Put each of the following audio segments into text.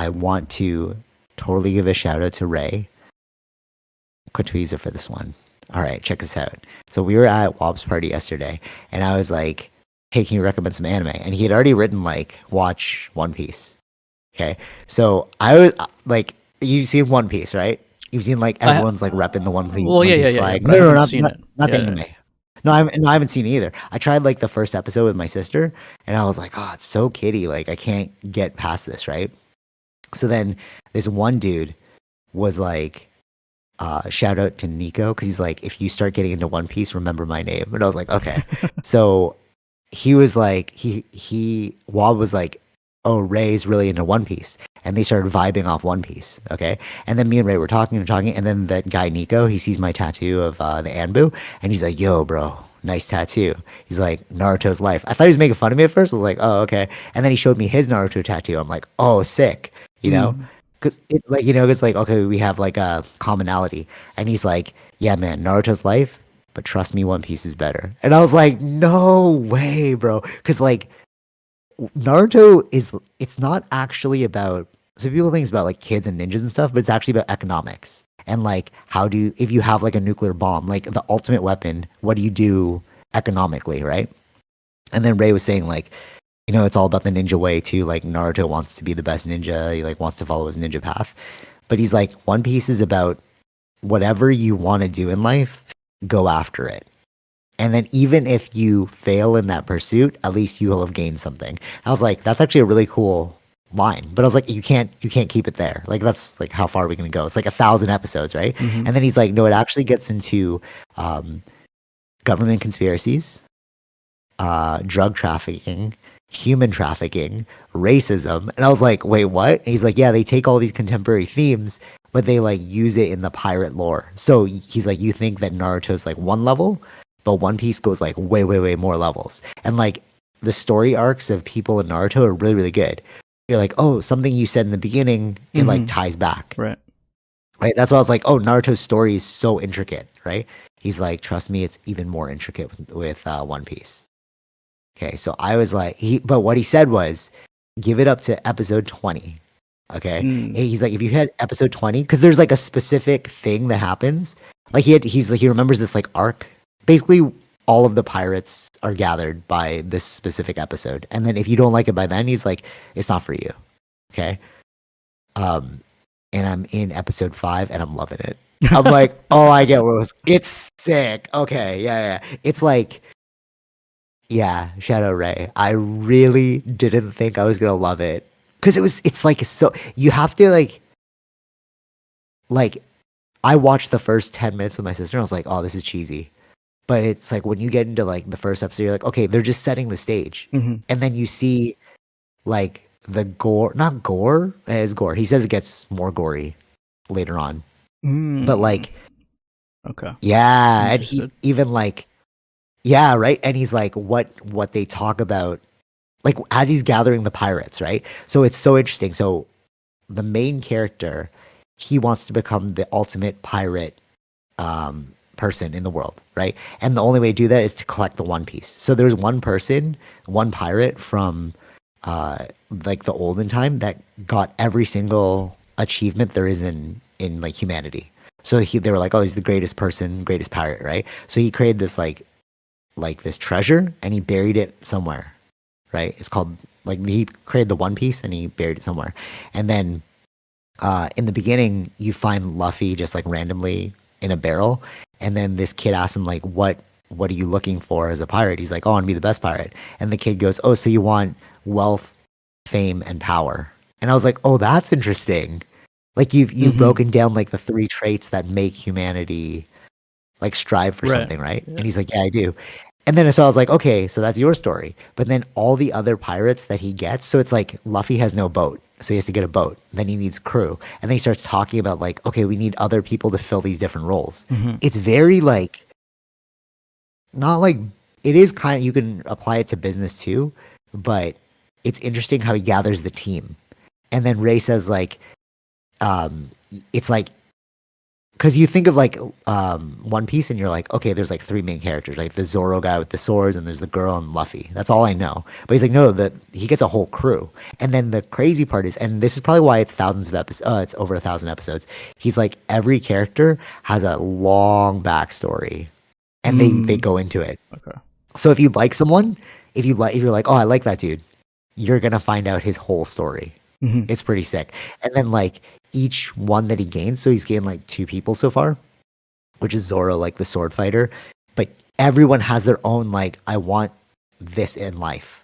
I want to totally give a shout out to Ray Quatwiza for this one. All right, check this out. So we were at Wobb's party yesterday, and I was like, "Hey, can you recommend some anime?" And he had already written like, "Watch One Piece." Okay, so I was like, "You've seen One Piece, right? You've seen like I everyone's like repping the well, One yeah, Piece flag." but No, I no, haven't not seen not, it. not the Yeah. anime. No, I haven't seen it either. I tried like the first episode with my sister, and I was like, "Oh, it's so kiddie. Like, I can't get past this, right?" So then this one dude was like, shout out to Nico because he's like, if you start getting into One Piece, remember my name. And I was like, okay. So he was like, Wob was like, oh, Ray's really into One Piece. And they started vibing off One Piece. Okay. And then me and Ray were talking and talking. And then that guy, Nico, he sees my tattoo of the Anbu. And he's like, yo, bro, nice tattoo. He's like, Naruto's life. I thought he was making fun of me at first. I was like, oh, okay. And then he showed me his Naruto tattoo. I'm like, oh, sick. You know? Mm. Because like, you know, it's like, okay, we have like a commonality. And he's like, yeah, man, Naruto's life, but trust me, One Piece is better. And I was like, no way, bro. Because like Naruto is, it's not actually about, so people think it's about like kids and ninjas and stuff, but it's actually about economics. And like, how do you, if you have like a nuclear bomb, like the ultimate weapon, what do you do economically, right? And then Ray was saying like, you know, it's all about the ninja way too. Like Naruto wants to be the best ninja. He like wants to follow his ninja path. But he's like, One Piece is about whatever you want to do in life, go after it. And then even if you fail in that pursuit, at least you will have gained something. I was like, that's actually a really cool line. But I was like, you can't keep it there. Like that's like how far are we gonna go? It's like 1,000 episodes, right? Mm-hmm. And then he's like, no, it actually gets into government conspiracies, drug trafficking, human trafficking, racism. And I was like, wait, what? And he's like, yeah, they take all these contemporary themes, but they like use it in the pirate lore. So he's like, you think that Naruto's like one level, but One Piece goes like way, way, way more levels. And like the story arcs of people in Naruto are really, really good. You're like, oh, something you said in the beginning, it like ties back. Right. Right. That's why I was like, oh, Naruto's story is so intricate, right? He's like, trust me, it's even more intricate with One Piece. Okay, so I was like, but what he said was, give it up to episode 20. Okay, Mm. he's like, if you hit episode 20, because there's like a specific thing that happens. Like he's like, he remembers this like arc. Basically, all of the pirates are gathered by this specific episode, and then if you don't like it by then, he's like, it's not for you. Okay, and I'm in episode 5, and I'm loving it. I'm like, oh, I get what it was. It's sick. Okay, yeah. It's like. Yeah, Shadow Ray. I really didn't think I was gonna love it because it's like so you have to like I watched the first 10 minutes with my sister and I was like, oh, this is cheesy. But it's like when you get into like the first episode, you're like, okay, they're just setting the stage, Mm-hmm. and then you see like the gore, not gore, it's gore. He says it gets more gory later on, but like, okay, yeah, and interested. even like, yeah, right, and he's like, what they talk about. Like as he's gathering the pirates, right? So it's so interesting. So the main character, he wants to become the ultimate pirate person in the world, right? And the only way to do that is to collect the One Piece. So there's one person, one pirate from like the olden time that got every single achievement there is in like humanity. So they were like, oh, he's the greatest person, greatest pirate, right? So he created this like this treasure and he buried it somewhere, right? It's called like he created the One Piece and he buried it somewhere. And then in the beginning, you find Luffy just like randomly in a barrel, and then this kid asks him like, "What are you looking for as a pirate?" He's like, "Oh, I want to be the best pirate." And the kid goes, "Oh, so you want wealth, fame, and power?" And I was like, "Oh, that's interesting. Like you've broken down like the 3 traits that make humanity like strive for something, right?" Yeah. And he's like, "Yeah, I do." And then so I was like, okay, so that's your story. But then all the other pirates that he gets, so it's like Luffy has no boat, so he has to get a boat. Then he needs crew, and then he starts talking about like, okay, we need other people to fill these different roles. It's very like, not like it is kind of, you can apply it to business too, but it's interesting how he gathers the team. And then Ray says like, it's like because you think of like One Piece and you're like, okay, there's like three main characters, like the Zoro guy with the swords, and there's the girl and Luffy. That's all I know. But he's like, no, that he gets a whole crew. And then the crazy part is, and this is probably why it's thousands of episodes. It's over 1,000 episodes. He's like every character has a long backstory, and they go into it. Okay. So if you like someone, if you're like, oh, I like that dude, you're gonna find out his whole story. Mm-hmm. It's pretty sick. And then like each one that he gains, so he's gained like 2 people so far, which is Zoro, like the sword fighter. But everyone has their own like, I want this in life.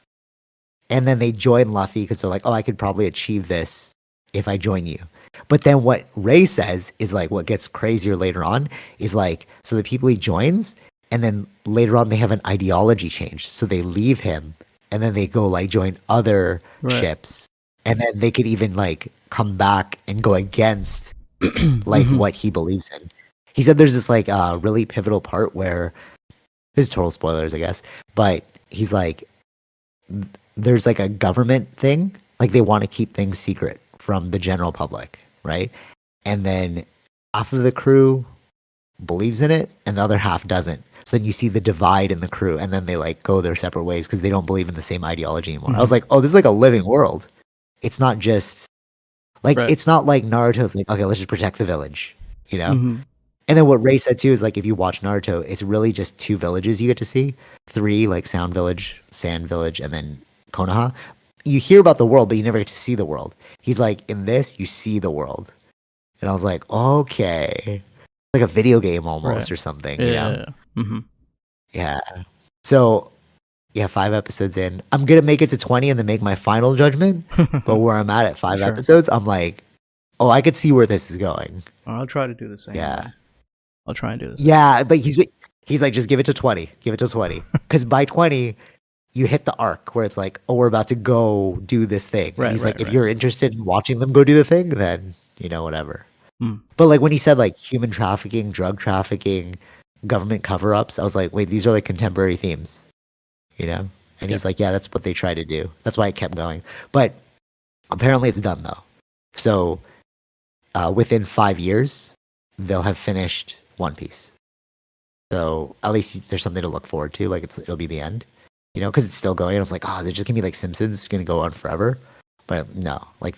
And then they join Luffy because they're like, oh, I could probably achieve this if I join you. But then what Ray says is like what gets crazier later on is like, so the people he joins, and then later on they have an ideology change. So they leave him and then they go like join other ships. And then they could even like come back and go against like what he believes in. He said there's this like really pivotal part where this is total spoilers, I guess, but he's like, there's like a government thing, like they want to keep things secret from the general public, right? And then half of the crew believes in it and the other half doesn't. So then you see the divide in the crew, and then they like go their separate ways because they don't believe in the same ideology anymore. I was like, oh, this is like a living world. It's not just like it's not like Naruto's like, okay, let's just protect the village, you know? And then what Ray said too is like if you watch Naruto, it's really just 2 villages you get to see. 3, like Sound Village, Sand Village, and then Konoha. You hear about the world, but you never get to see the world. He's like, in this, you see the world. And I was like, okay. Like a video game almost or something, you know? Yeah. So yeah, 5 episodes in. I'm gonna make it to 20 and then make my final judgment. But where I'm at 5 episodes, I'm like, oh, I could see where this is going. I'll try to do the same. Yeah. I'll try and do this. Yeah, but he's like, just give it to 20. Give it to 20. Because by 20, you hit the arc where it's like, oh, we're about to go do this thing. And he's like, if you're interested in watching them go do the thing, then, you know, whatever. But like when he said like human trafficking, drug trafficking, government cover-ups, I was like, wait, these are like contemporary themes, you know? And he's like, yeah, that's what they try to do. That's why I kept going. But apparently it's done though. So within 5 years, they'll have finished One Piece. So at least there's something to look forward to. Like it'll be the end, you know, because it's still going. I was like, oh, they're just gonna be like Simpsons. It's gonna go on forever. But no, like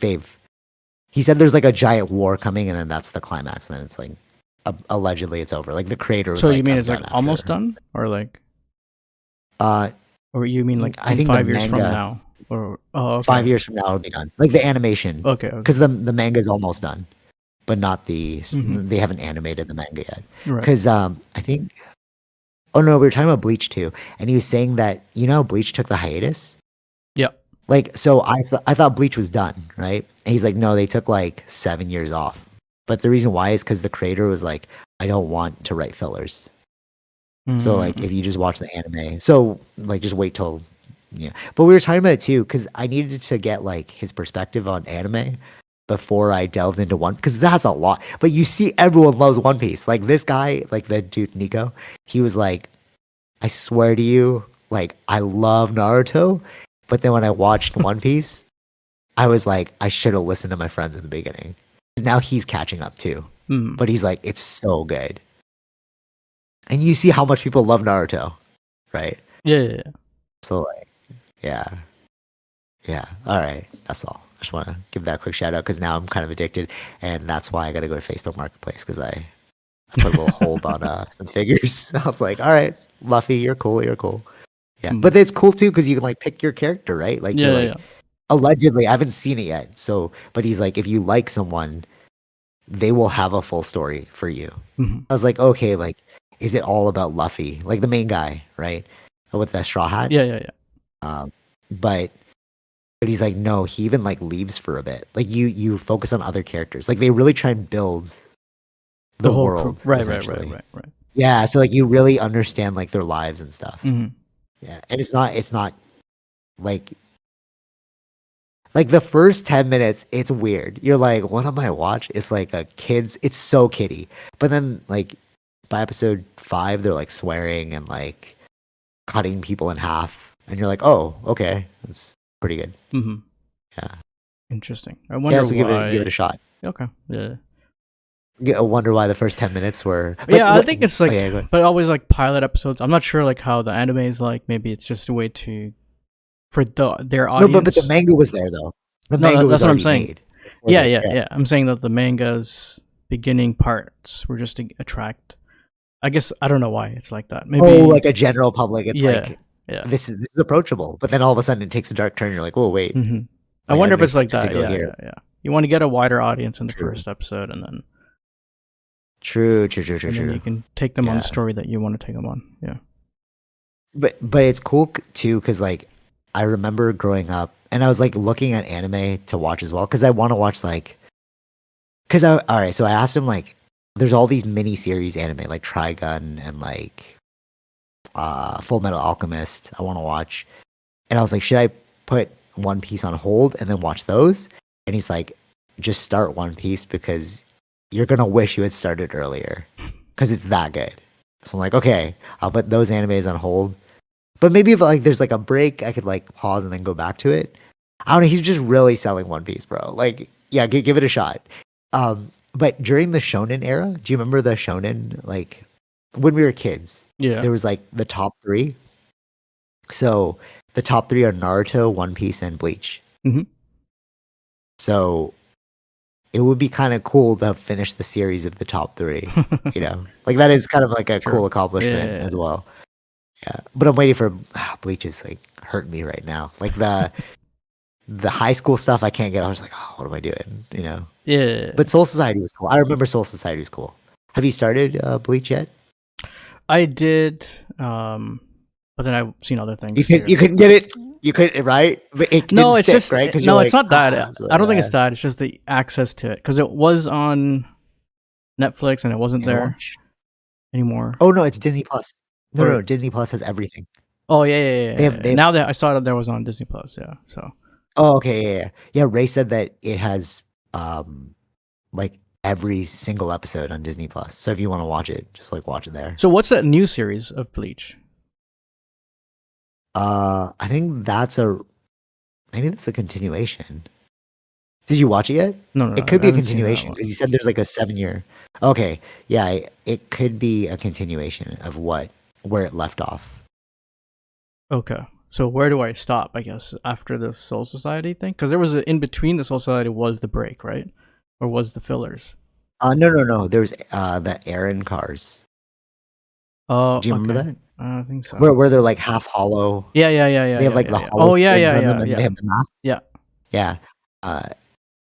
he said there's like a giant war coming, and then that's the climax. And then it's like allegedly it's over. Like the creator was. So like, you mean it's like almost done, or like? Or you mean like I think 5 years from now? Or 5 years from now it'll be done. Like the animation. Okay. Because the manga is almost done, but not they haven't animated the manga yet. Because I think. Oh no, we were talking about Bleach too, and he was saying that Bleach took the hiatus. Yeah. Like so, I thought Bleach was done, right? And he's like, no, they took like 7 years off. But the reason why is because the creator was like, I don't want to write fillers. So like if you just watch the anime, so like just wait till But we were talking about it too because I needed to get like his perspective on anime before I delved into one because that's a lot. But you see, everyone loves One Piece. Like this guy, like the dude Nico, he was like, I swear to you, like I love Naruto, but then when I watched One Piece, I was like, I should have listened to my friends in the beginning. Now he's catching up too, but he's like, it's so good. And you see how much people love Naruto, right? Yeah. So like, yeah. All right, that's all. I just want to give that quick shout out because now I'm kind of addicted, and that's why I got to go to Facebook Marketplace because I put a little hold on some figures. I was like, all right, Luffy, you're cool. Yeah, but it's cool too because you can like pick your character, right? Like, allegedly, I haven't seen it yet. So, but he's like, if you like someone, they will have a full story for you. I was like, okay, like, is it all about Luffy, like the main guy, right, with that straw hat? Yeah. But he's like, no, he even like leaves for a bit. Like you focus on other characters. Like they really try and build the whole world. Right. Yeah, so like you really understand like their lives and stuff. Yeah, and it's not like the first 10 minutes, it's weird. You're like, what am I watching? It's like it's so kiddie. But then like by episode 5, they're like swearing and like cutting people in half. And you're like, oh, okay. That's pretty good. Yeah. Interesting. I wonder so why. Give it a shot. Okay. Yeah. I wonder why the first 10 minutes were. But Yeah, I think it's like, yeah, go ahead. but always like pilot episodes. I'm not sure like how the anime is like. Maybe it's just a way to for their No, but the audience. manga was there though. The No, manga was that's what I'm already saying. made. Yeah, Yeah. yeah. I'm saying that the manga's beginning parts were just to attract. I guess I don't know why it's like that. Oh, Maybe like a general public, it's yeah, like yeah. this is approachable. But then all of a sudden it takes a dark turn. You're like, oh wait, hmm I like I wonder if didn't it's like expect it to that. go Yeah, here. yeah, yeah. You want to get a wider audience in the True. first episode, and then True. you can take them on the Yeah. story that you want to take them on. Yeah. But it's cool too because like I remember growing up and I was like looking at anime to watch as well because I want to watch like because I all right. So I asked him like, there's all these mini series anime like Trigun and like Full Metal Alchemist. I want to watch, and I was like, should I put One Piece on hold and then watch those? And he's like, just start One Piece because you're gonna wish you had started earlier because it's that good. So I'm like, okay, I'll put those animes on hold. But maybe if like there's like a break, I could like pause and then go back to it. I don't know. He's just really selling One Piece, bro. Like, yeah, give it a shot. But during the Shonen era, do you remember the Shonen? Like when we were kids, Yeah. there was like the top three. So the top three are Naruto, One Piece, and Bleach. Mhm. So it would be kind of cool to finish the series of the top three. You know, like that is kind of like a Sure. cool accomplishment Yeah. as well. Yeah, but I'm waiting for Bleach is like hurting me right now. Like the high school stuff I can't get. I was like, oh, what am I doing? You know. Yeah. But Soul Society was cool. I remember Soul Society was cool. Have you started Bleach yet? I did, but then I've seen other things. You couldn't get it. You couldn't, right? But it No, didn't it's stick, just right? Because no, you're it's like, not that. so, I don't think it's that. It's just the access to it because it was on Netflix and it wasn't Can't there watch. anymore. Oh no, it's Disney Plus. No, Or Disney Plus has everything. oh yeah. They have. Now that I saw that there was on Disney Plus, yeah. So Oh, okay, yeah. Ray said that it has like every single episode on Disney Plus. So if you want to watch it, just like watch it there. so what's that new series of Bleach? I think maybe that's a continuation. Did you watch it yet? No, It could I be a haven't seen that continuation one. because you said there's like a 7 year. Okay, yeah, it could be a continuation of where it left off. Okay, so where do I stop? I guess after the Soul Society thing, because there was in between the Soul Society was the break, right? Or was the fillers? No. There's the Aaron cars. Oh, Do you remember okay. that? I think so. Where they're like half hollow. Yeah. They have like the Yeah. hollow Oh, yeah, things on yeah, them, and they have the mask. yeah. Yeah. Uh,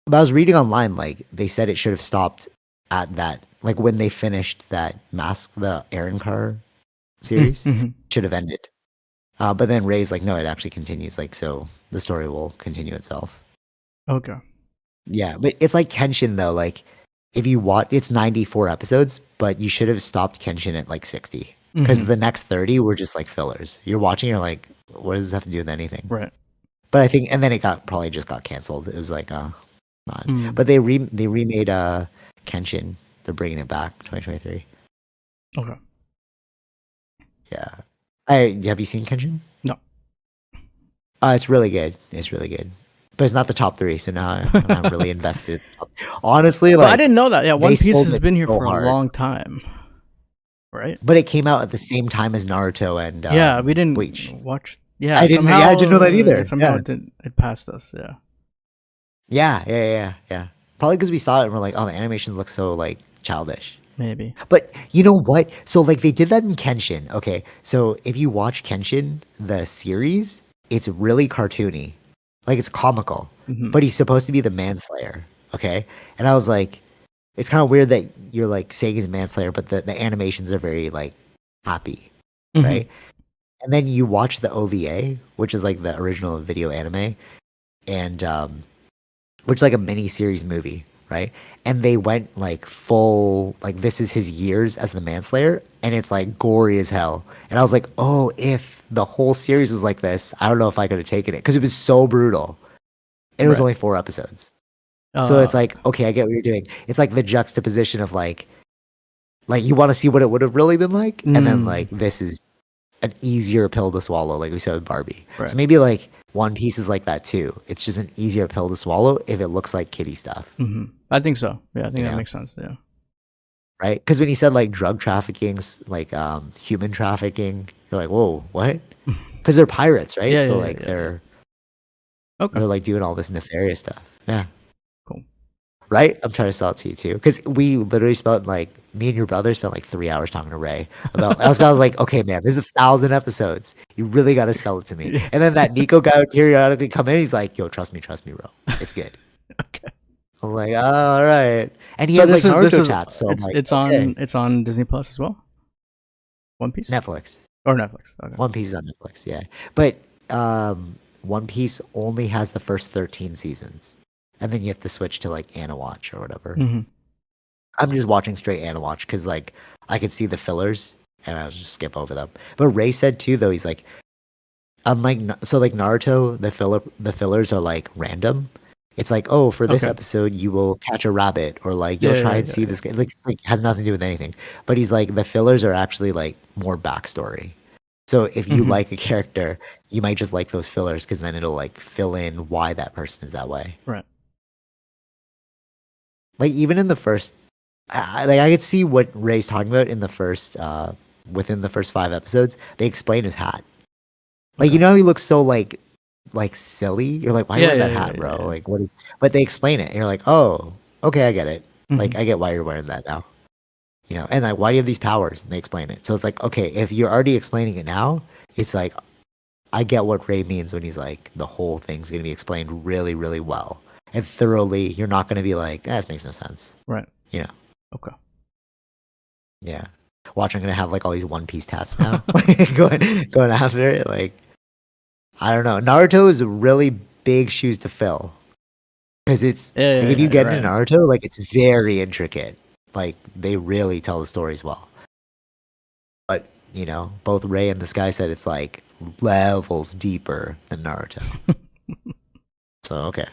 but I was reading online, like they said it should have stopped at that, like when they finished that mask, the Aaron car series Mhm. should have ended. But then Ray's like, no, it actually continues. Like, so the story will continue itself. Okay. Yeah, but it's like Kenshin though. Like, if you watch, it's 94 episodes, but you should have stopped Kenshin at like 60 because Mhm. the next 30 were just like fillers. You're watching, you're like, what does this have to do with anything? Right. But I think, and then it probably just got canceled. It was like, not. Mm. But they remade Kenshin. They're bringing it back 2023. Okay. Yeah. Have you seen Kenshin? No. It's really good. It's really good. But it's not the top three, so now I'm really invested. Honestly, But like I didn't know that. Yeah, One Piece sold has it been here so for hard. a long time, right? But it came out at the same time as Naruto and Yeah, we didn't Bleach. watch. Yeah, I didn't. Yeah, I didn't know that either. Somehow Yeah. it passed us. Yeah, Yeah. Probably because we saw it and we're like, oh, the animations look so like childish. maybe. But you know what? So like they did that in Kenshin. Okay, so if you watch Kenshin, the series, it's really cartoony, like it's comical. Mhm. But he's supposed to be the manslayer. Okay, and I was like, it's kind of weird that you're like saying he's a manslayer, but the animations are very like happy, Mhm. right? And then you watch the OVA, which is like the original video anime, and which is like a mini series movie, right? And they went like full, like this is his years as the manslayer, and it's like gory as hell. And I was like, oh, if the whole series was like this, I don't know if I could have taken it because it was so brutal. And it was Right. only 4 episodes. So it's like, okay, I get what you're doing. It's like the juxtaposition of like you want to see what it would have really been like, and then like this is an easier pill to swallow, like we said with Barbie. Right. So maybe like One Piece is like that too. It's just an easier pill to swallow if it looks like kiddie stuff. Mhm. I think so. Yeah, I think that Yeah. makes sense. Yeah. right? Because when he said like drug trafficking, like human trafficking, you're like, whoa, what? Because they're pirates, right? Yeah, So yeah, yeah, like yeah, yeah. they're Okay, like doing all this nefarious stuff. Yeah. cool. Right? I'm trying to sell it to you too. Because we literally spent like me and your brother spent like 3 hours talking to Ray about I was like, okay, man, there's 1,000 episodes. You really gotta sell it to me. Yeah. And then that Nico guy would periodically come in, he's like, yo, trust me, bro. It's good. Okay. I was like, oh, all right. And he So has like this Naruto is chats, so I'm like, on okay. Disney Plus as well. One Piece Netflix. or Netflix. Okay. One Piece is on Netflix, yeah. But One Piece only has the first 13 seasons. And then you have to switch to like Anawatch or whatever. Mm-hmm. I'm just watching straight Anawatch because like I could see the fillers and I'll just skip over them. But Ray said too though, he's like unlike so like Naruto, the fillers are like random. It's like, oh, for this Okay. episode you will catch a rabbit or like Yeah, you'll yeah, try and yeah, see yeah. this guy. Like has nothing to do with anything. But he's like the fillers are actually like more backstory. So if you Mm-hmm. like a character, you might just like those fillers because then it'll like fill in why that person is that way. Right. Like even in the first, like I could see what Ray's talking about in the first, within the first 5 episodes. They explain his hat. Like Okay. you know, he looks so like silly. You're like, why are you Yeah, wearing yeah, that yeah, hat, yeah, bro? yeah. Like what is? But they explain it, and you're like, oh, okay, I get it. Mm-hmm. Like I get why you're wearing that now. You know, and like why do you have these powers? And they explain it. So it's like, okay, if you're already explaining it now, it's like I get what Ray means when he's like the whole thing's gonna be explained really, really well and thoroughly. You're not gonna be like, this makes no sense. Right. You know. Okay. Yeah. Watch, I'm gonna have like all these One Piece tats now. Like going after it. Like I don't know. Naruto is really big shoes to fill. Because it's Yeah, like yeah, if you yeah. You're get into right. Naruto, like it's very intricate. Like they really tell the stories well. But, you know, both Ray and this guy said it's like levels deeper than Naruto. So okay.